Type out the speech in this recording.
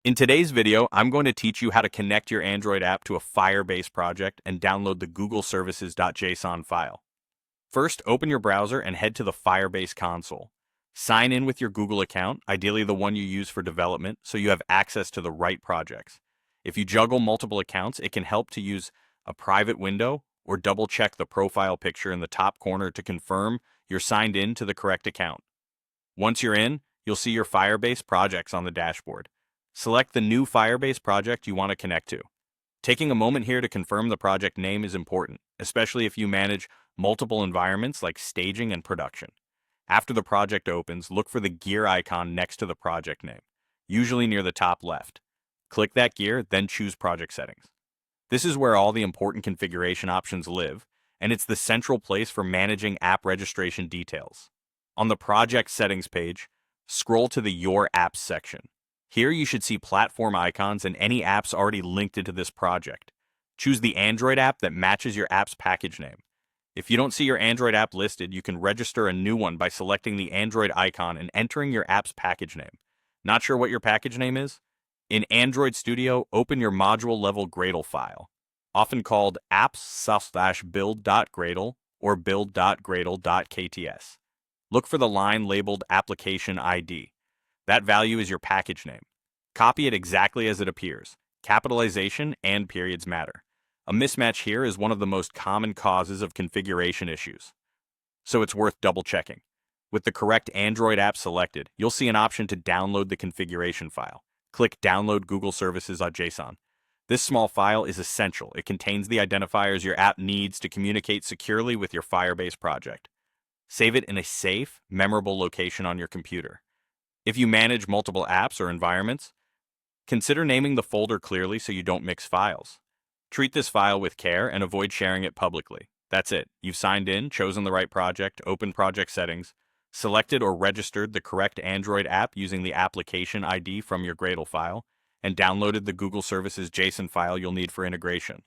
In today's video, I'm going to teach you how to connect your Android app to a Firebase project and download the Google Services.json file. First, open your browser and head to the Firebase console. Sign in with your Google account, ideally the one you use for development, so you have access to the right projects. If you juggle multiple accounts, it can help to use a private window or double-check the profile picture in the top corner to confirm you're signed in to the correct account. Once you're in, you'll see your Firebase projects on the dashboard. Select the new Firebase project you want to connect to. Taking a moment here to confirm the project name is important, especially if you manage multiple environments like staging and production. After the project opens, look for the gear icon next to the project name, usually near the top left. Click that gear, then choose Project Settings. This is where all the important configuration options live, and it's the central place for managing app registration details. On the Project Settings page, scroll to the Your Apps section. Here you should see platform icons and any apps already linked into this project. Choose the Android app that matches your app's package name. If you don't see your Android app listed, you can register a new one by selecting the Android icon and entering your app's package name. Not sure what your package name is? In Android Studio, open your module-level Gradle file, often called apps/build.gradle or build.gradle.kts. Look for the line labeled Application ID. That value is your package name. Copy it exactly as it appears. Capitalization and periods matter. A mismatch here is one of the most common causes of configuration issues, so it's worth double-checking. With the correct Android app selected, you'll see an option to download the configuration file. Click Download Google Services.json. This small file is essential. It contains the identifiers your app needs to communicate securely with your Firebase project. Save it in a safe, memorable location on your computer. If you manage multiple apps or environments, consider naming the folder clearly so you don't mix files. Treat this file with care and avoid sharing it publicly. That's it. You've signed in, chosen the right project, opened project settings, selected or registered the correct Android app using the application ID from your Gradle file, and downloaded the Google Services JSON file you'll need for integration.